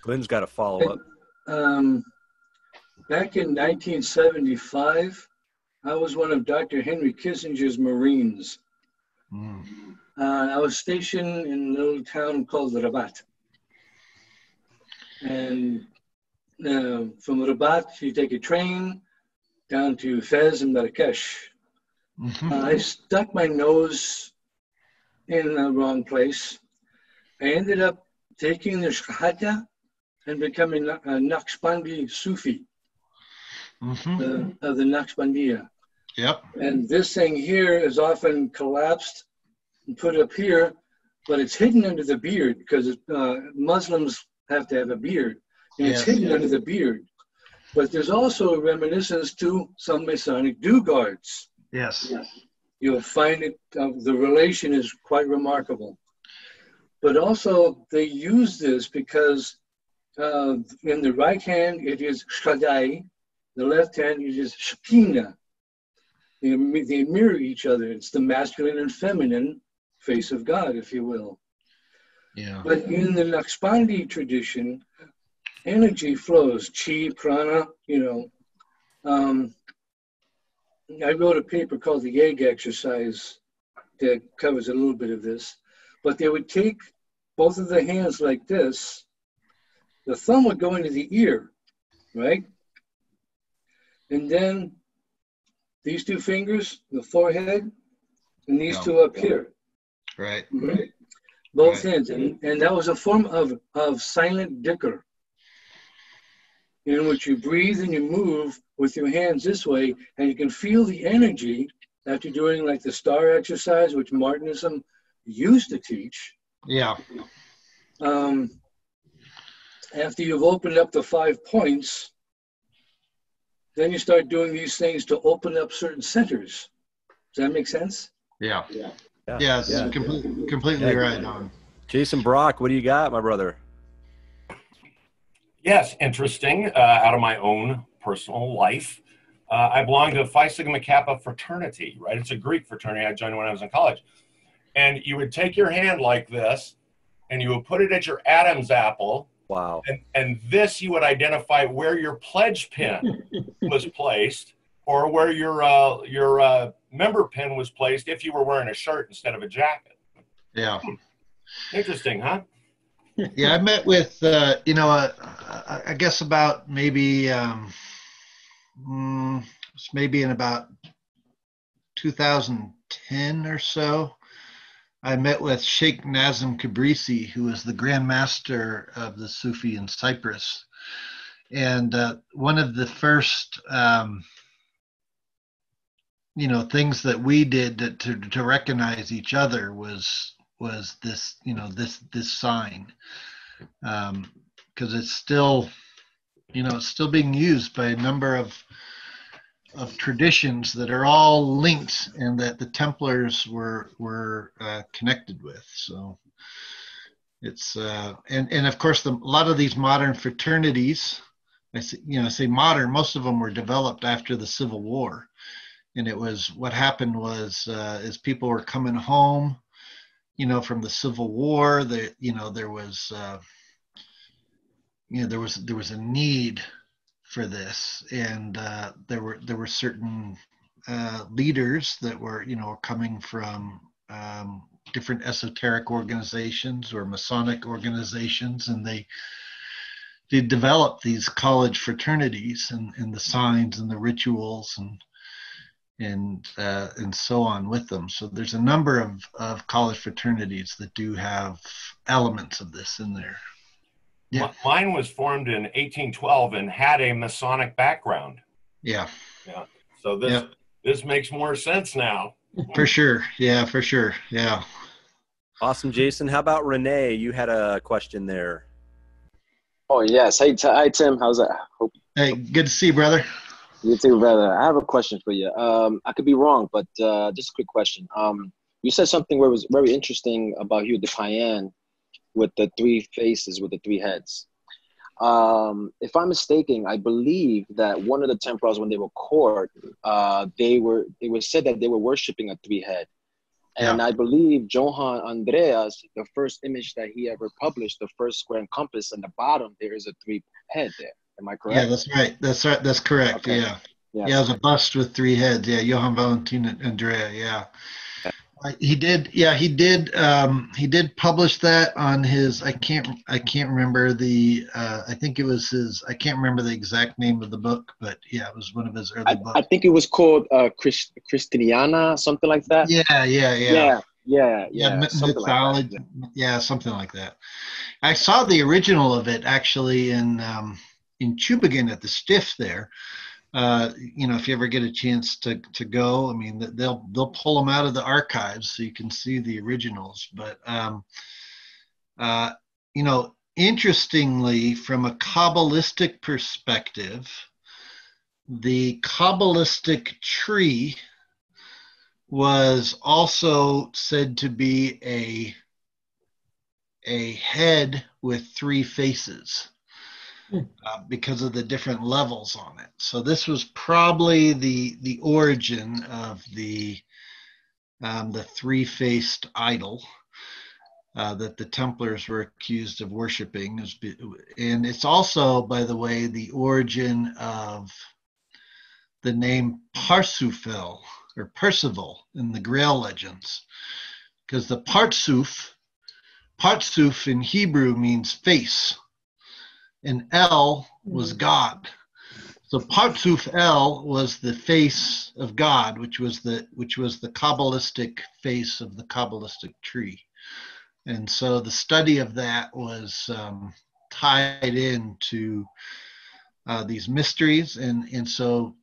Glenn's got a follow up. Back in 1975, I was one of Dr. Henry Kissinger's Marines. I was stationed in a little town called Rabat. And from Rabat, you take a train down to Fez and Marrakesh. I stuck my nose in the wrong place. I ended up taking the Shahada and becoming a Naqshbandi Sufi of the Naqshbandiya. Yep. And this thing here is often collapsed and put up here, but it's hidden under the beard because Muslims have to have a beard. And it's hidden under the beard. But there's also a reminiscence to some Masonic do-guards. Yes. You'll find it, the relation is quite remarkable. But also they use this because in the right hand it is Shaddai, the left hand it is Shekinah. They mirror each other. It's the masculine and feminine face of God, if you will. Yeah. But in the Naqshbandi tradition, energy flows, chi, prana, I wrote a paper called the egg exercise that covers a little bit of this, but they would take both of the hands like this. The thumb would go into the ear, right? And then these two fingers, the forehead, and these two up here. Right. Both hands. And that was a form of silent dhikr, in which you breathe and you move with your hands this way, and you can feel the energy after doing like the star exercise, which Martinism used to teach. Yeah. After you've opened up the 5 points, then you start doing these things to open up certain centers. Does that make sense? Yeah. Yes, completely right on. Jason Brock, what do you got, my brother? Yes, interesting. Out of my own personal life, I belong to Phi Sigma Kappa fraternity, right? It's a Greek fraternity. I joined when I was in college. And you would take your hand like this, and you would put it at your Adam's apple. Wow. And this, you would identify where your pledge pin was placed, or where your member pin was placed if you were wearing a shirt instead of a jacket. Yeah. Interesting, huh? Yeah, I met with, I guess about maybe in about 2010 or so. I met with Sheikh Nazim Kabrisi, who was the Grand Master of the Sufi in Cyprus. And one of the first, things that we did to recognize each other was this, this sign, because it's still being used by a number of traditions that are all linked and that the Templars were connected with. So it's and of course a lot of these modern fraternities, I say modern, most of them were developed after the Civil War, and it was what happened was as people were coming home, from the Civil War, there was a need for this, and there were certain leaders that were coming from different esoteric organizations or Masonic organizations, and they developed these college fraternities and the signs and the rituals and so on with them. So there's a number of college fraternities that do have elements of this in there. Yeah. Mine was formed in 1812 and had a Masonic background. Yeah. Yeah. So this makes more sense now. For sure. Yeah, for sure. Yeah. Awesome, Jason. How about Renee? You had a question there. Oh, yes. Hey, hi, Tim. How's that? Hey, good to see you, brother. You too, brother. I have a question for you. I could be wrong, but just a quick question. You said something where it was very interesting about Hugh de Payan with the three faces, with the three heads. If I'm mistaken, I believe that one of the Templars, when they were court, they were said that they were worshiping a three head. And I believe Johann Andreas, the first image that he ever published, the first square and compass, on the bottom there is a 3 head there. Am I correct? Yeah, that's right. That's right. That's correct. Okay. Yeah. Yes. Yeah, it was a bust with 3 heads. Yeah, Johann Valentin Andrea. Yeah. He did. Yeah, he did. He did publish that on his. I can't remember the. I think it was his. I can't remember the exact name of the book, but yeah, it was one of his early books. I think it was called Christiana, something like that. Yeah. Something like that. Yeah, something like that. I saw the original of it actually in Tübingen at the Stift there. If you ever get a chance to go, I mean, they'll pull them out of the archives so you can see the originals. But interestingly, from a Kabbalistic perspective, the Kabbalistic tree was also said to be a head with 3 faces. Because of the different levels on it. So this was probably the origin of the 3-faced idol that the Templars were accused of worshiping. And it's also, by the way, the origin of the name Parsufel or Percival in the Grail legends. Because the Parsuf in Hebrew means face. And El was God. So Partsuf El was the face of God, which was the Kabbalistic face of the Kabbalistic tree. And so the study of that was tied into these mysteries. And so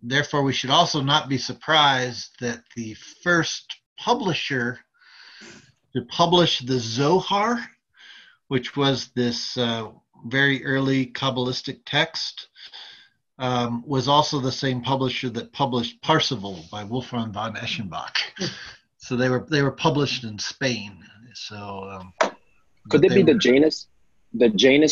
therefore we should also not be surprised that the first publisher to publish the Zohar, which was this very early Kabbalistic text, was also the same publisher that published Parzival by Wolfram von Eschenbach. So they were published in Spain. So could it be the Janus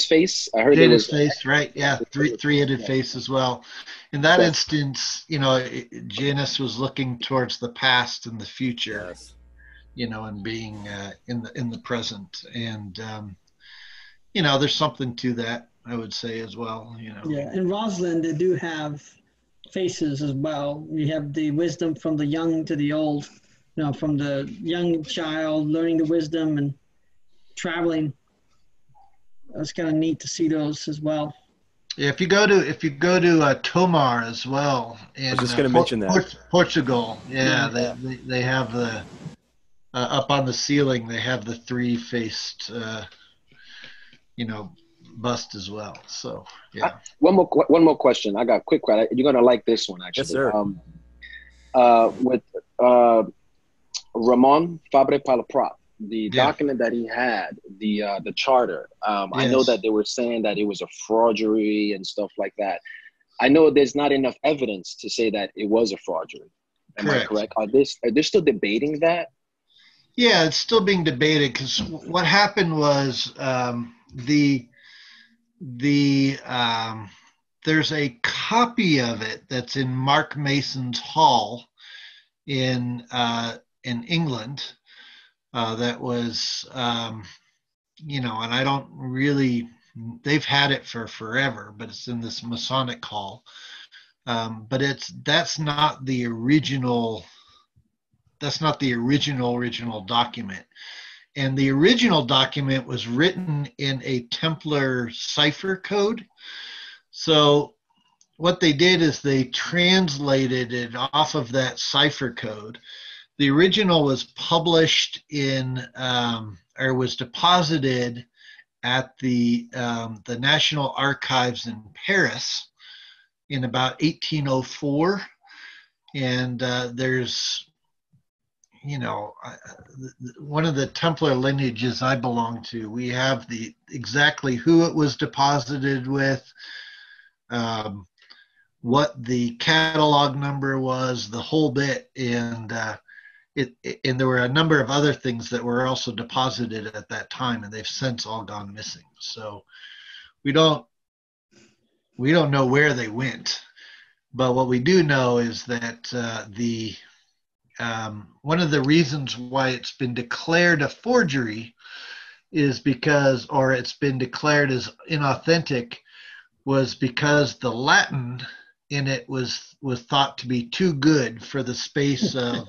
face? I heard Janus it was face, right? Yeah, three-headed face as well. In that instance, Janus was looking towards the past and the future, and being in the present, and there's something to that, I would say, as well. Yeah, in Rosalind, they do have faces as well. You have the wisdom from the young to the old, from the young child learning the wisdom and traveling. It's kind of neat to see those as well. Yeah, if you go to Tomar as well, in I was just going to mention that Portugal, they have the up on the ceiling. They have the 3-faced, bust as well. So yeah. One more question. I got a quick question. You're gonna like this one actually. Yes, sir. With Ramon Fabre Palaprat, the document that he had, the charter. I know that they were saying that it was a forgery and stuff like that. I know there's not enough evidence to say that it was a forgery. Am I correct? Are they still debating that? Yeah, it's still being debated because what happened was there's a copy of it that's in Mark Mason's hall in England that was and I don't really, they've had it for forever, but it's in this Masonic hall, but that's not the original document. And the original document was written in a Templar cipher code. So what they did is they translated it off of that cipher code. The original was published or was deposited at the National Archives in Paris in about 1804. And there's one of the Templar lineages I belong to, we have exactly who it was deposited with, what the catalog number was, the whole bit, and there were a number of other things that were also deposited at that time, and they've since all gone missing. So we don't know where they went, but what we do know is that the one of the reasons why it's been declared a forgery is because, or it's been declared as inauthentic, was because the Latin in it was thought to be too good for the space of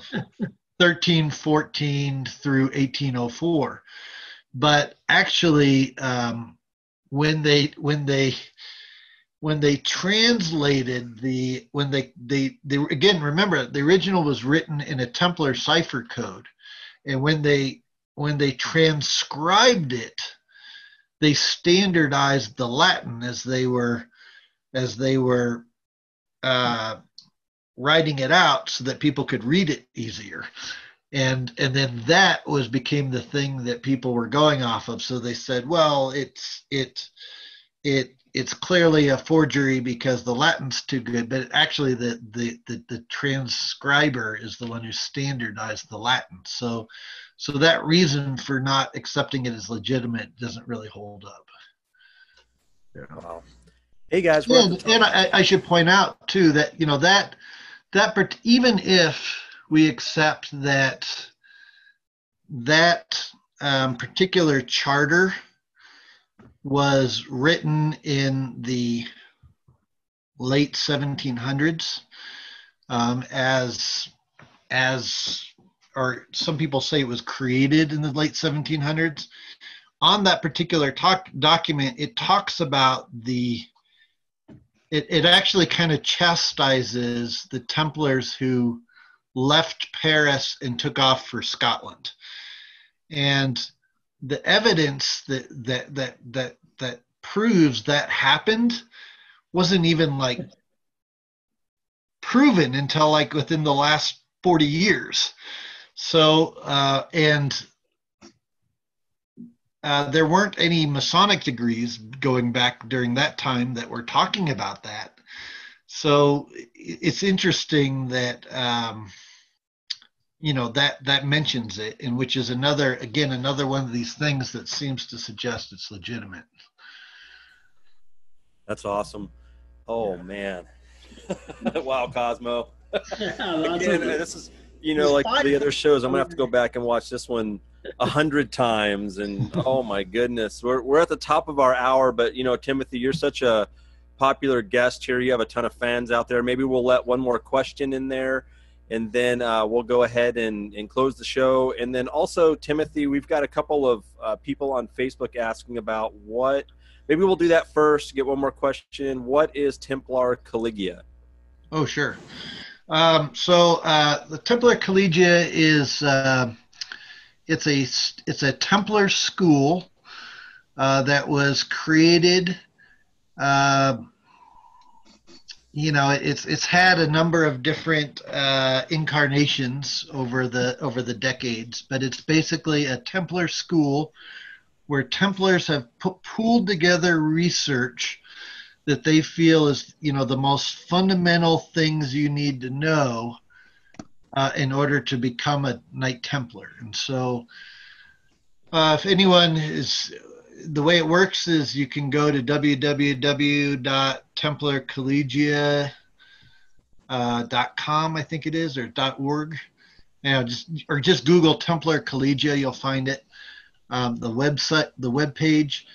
1314 through 1804. But actually, when they translated again, remember, the original was written in a Templar cipher code, and when they transcribed it, they standardized the Latin as they were writing it out so that people could read it easier. And then that became the thing that people were going off of. So they said, well, it's clearly a forgery because the Latin's too good, but actually the transcriber is the one who standardized the Latin. So that reason for not accepting it as legitimate doesn't really hold up. Yeah. Wow. Hey guys, and I should point out too that that even if we accept that particular charter was written in the late 1700s, or some people say it was created in the late 1700s. On that particular document, it talks about it actually kind of chastises the Templars who left Paris and took off for Scotland. And the evidence that proves that happened wasn't even proven until within the last 40 years. So, there weren't any Masonic degrees going back during that time that were talking about that. So it's interesting that, that mentions it, and which is another one of these things that seems to suggest it's legitimate. That's awesome. Oh, man. Wow, Cosmo. Again, this is, the other shows, I'm going to have to go back and watch this one 100 times. And oh, my goodness. We're at the top of our hour, but, Timothy, you're such a popular guest here. You have a ton of fans out there. Maybe we'll let one more question in there, and then we'll go ahead and close the show. And then also, Timothy, we've got a couple of people on Facebook asking about maybe we'll do that first, get one more question. What is Templar Collegia? Oh, sure. So the Templar Collegia is it's a Templar school that was created. It's had a number of different incarnations over the decades, but it's basically a Templar school where Templars have pooled together research that they feel is, the most fundamental things you need to know in order to become a Knight Templar. And so if anyone the way it works is you can go to www.templarcollegia.com, I think it is, or .org. Just Google Templar Collegia, you'll find it. The website, the web page.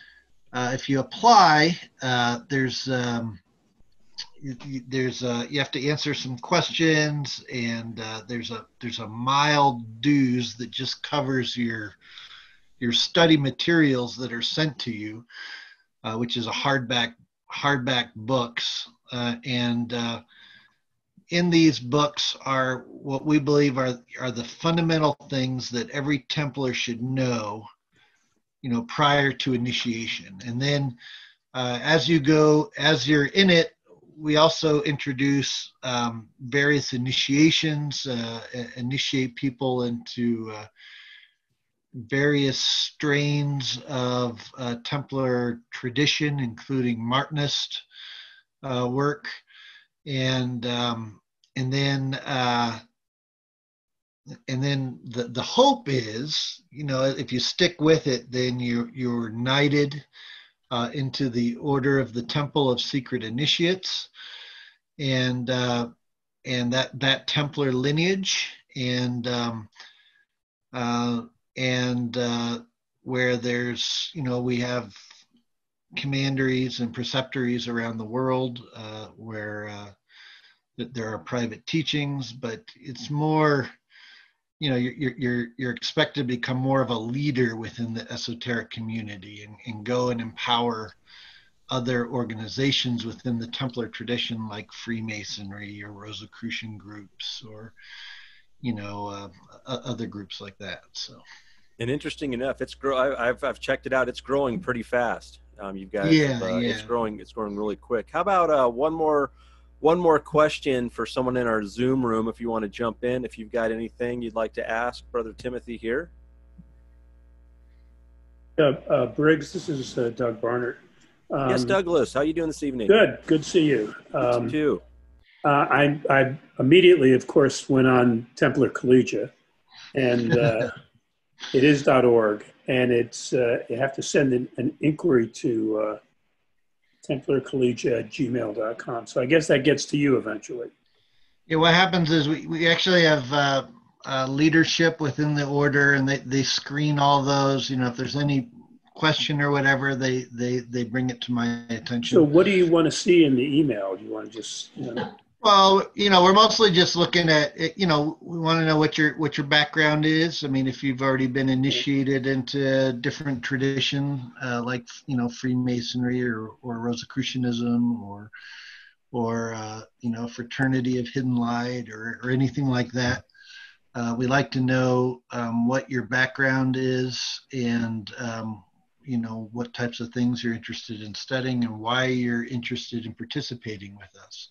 If you apply, you have to answer some questions, and there's a mild dues that just covers your study materials that are sent to you, which is a hardback books, and in these books are what we believe are the fundamental things that every Templar should know, prior to initiation. And then as you're in it, we also introduce various initiations, initiate people into various strains of Templar tradition, including Martinist work, and then the hope is, if you stick with it, then you're knighted into the Order of the Temple of Secret Initiates, and that Templar lineage, and where there's, we have commanderies and preceptories around the world where there are private teachings, but it's more, you're expected to become more of a leader within the esoteric community and go and empower other organizations within the Templar tradition, like Freemasonry or Rosicrucian groups, or other groups like that. So, and interesting enough, I've checked it out. It's growing pretty fast. You guys, it's growing really quick. How about one more question for someone in our Zoom room? If you want to jump in, if you've got anything you'd like to ask Brother Timothy here. Briggs, this is Doug Barnard. Yes, Douglas, how are you doing this evening? Good to see you. You too. I immediately, of course, went on Templar Collegia, and it is .org, and it's you have to send an inquiry to templarcollegia@gmail.com. So I guess that gets to you eventually. Yeah, what happens is we actually have leadership within the order, and they screen all those. If there's any question or whatever, they bring it to my attention. So what do you want to see in the email? Do you want to just Well, we're mostly just looking at it. We want to know what your background is. I mean, if you've already been initiated into different tradition, like Freemasonry or Rosicrucianism or Fraternity of Hidden Light or anything like that. We like to know what your background is and what types of things you're interested in studying and why you're interested in participating with us.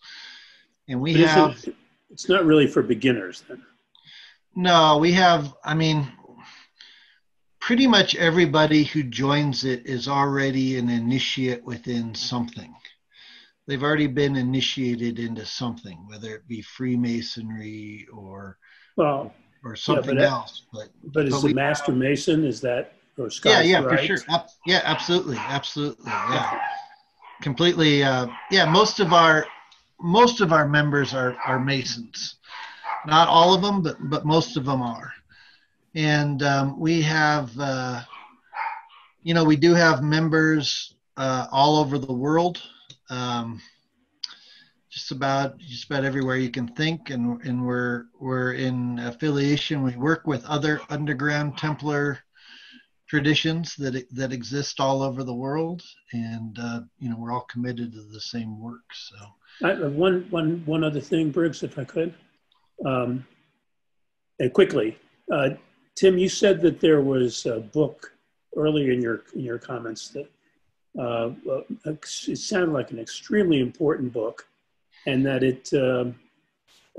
And it's not really for beginners then. No, we have, pretty much everybody who joins it is already an initiate within something. They've already been initiated into something, whether it be Freemasonry or something else. But is the Master Mason, is that, or Scots yeah, Rite? for sure. Yeah, absolutely. Yeah. Completely. Most of our members are Masons. Not all of them, but most of them are. And we have, we do have members all over the world, just about everywhere you can think. And we're in affiliation. We work with other underground Templar traditions that exist all over the world, and we're all committed to the same work. So. One other thing, Briggs, if I could, and quickly, Tim, you said that there was a book earlier in your comments that it sounded like an extremely important book, and that it had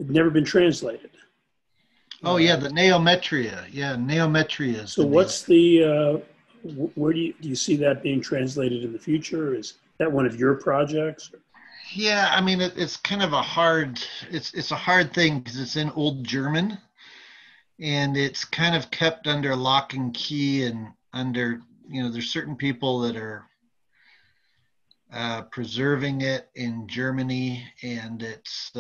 never been translated. Oh yeah, the Neometria. Yeah, Neometria. So what's the? Where do you see that being translated in the future? Is that one of your projects? Yeah, it's kind of a hard. It's a hard thing because it's in Old German, and it's kind of kept under lock and key, and under there's certain people that are preserving it in Germany, and it's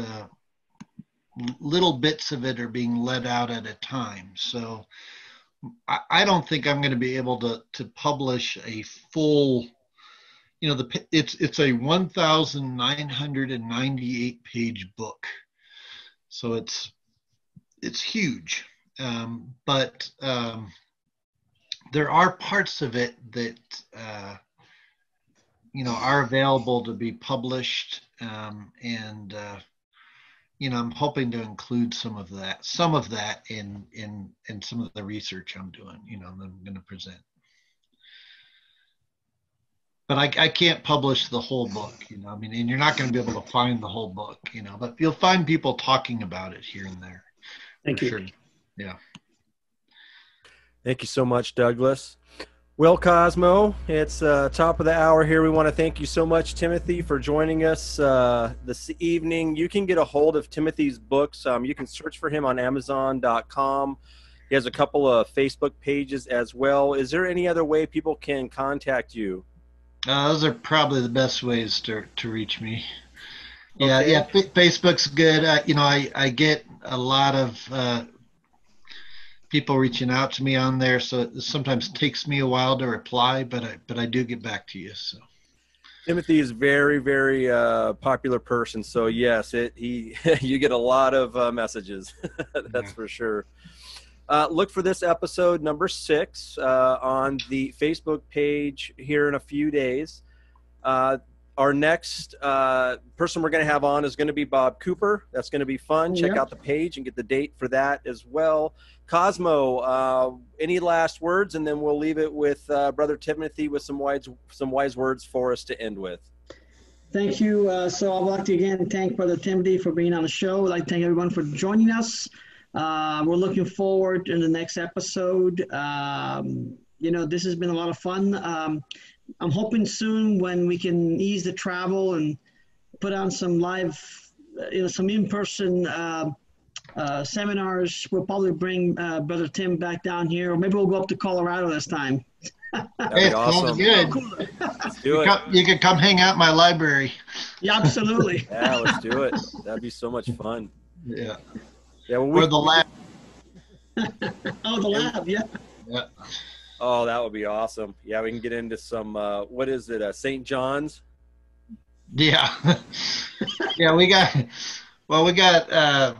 little bits of it are being let out at a time. So I don't think I'm going to be able to publish a full. It's a 1,998 page book, so it's huge. But there are parts of it that are available to be published, and I'm hoping to include some of that in some of the research I'm doing. That I'm going to present. But I can't publish the whole book, and you're not going to be able to find the whole book, but you'll find people talking about it here and there. Thank you. Sure. Yeah. Thank you so much, Douglas. Well, Cosmo, it's top of the hour here. We want to thank you so much, Timothy, for joining us this evening. You can get a hold of Timothy's books. You can search for him on Amazon.com. He has a couple of Facebook pages as well. Is there any other way people can contact you? Those are probably the best ways to reach me. Okay. Yeah, Facebook's good. I get a lot of people reaching out to me on there, so it sometimes takes me a while to reply, but I do get back to you. So Timothy is very, very popular person. So yes, you get a lot of messages. That's for sure. Look for this episode number 6 on the Facebook page here in a few days. Our next person we're going to have on is going to be Bob Cooper. That's going to be fun. Check out the page and get the date for that as well. Cosmo, any last words? And then we'll leave it with Brother Timothy with some wise words for us to end with. Thank you. So I'd like to again thank Brother Timothy for being on the show. I'd like to thank everyone for joining us. We're looking forward in the next episode. This has been a lot of fun. I'm hoping soon when we can ease the travel and put on some live, some in-person seminars. We'll probably bring Brother Tim back down here, or maybe we'll go up to Colorado this time. That'd be awesome. Good. Let's do it. You can come hang out in my library. Yeah, absolutely. Yeah, let's do it. That'd be so much fun. Yeah. Yeah. Well, or the lab. Oh, the lab. Yeah. Yeah. Oh, that would be awesome. Yeah, we can get into some, what is it, St. John's? Yeah. Yeah, we got a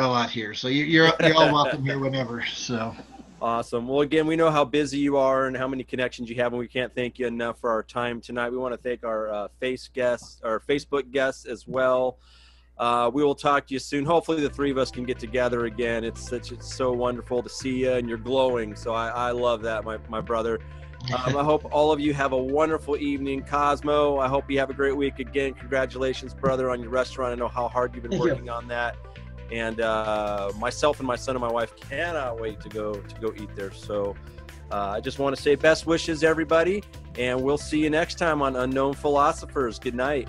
lot here. So you're all welcome here whenever. So awesome. Well, again, we know how busy you are and how many connections you have, and we can't thank you enough for our time tonight. We want to thank our Facebook guests as well. We will talk to you soon. Hopefully the 3 of us can get together again. It's so wonderful to see you, and you're glowing. So I love that, my brother. I hope all of you have a wonderful evening. Cosmo, I hope you have a great week. Again, congratulations, brother, on your restaurant. I know how hard you've been working on that. And myself and my son and my wife cannot wait to go eat there. So I just want to say best wishes, everybody. And we'll see you next time on Unknown Philosophers. Good night.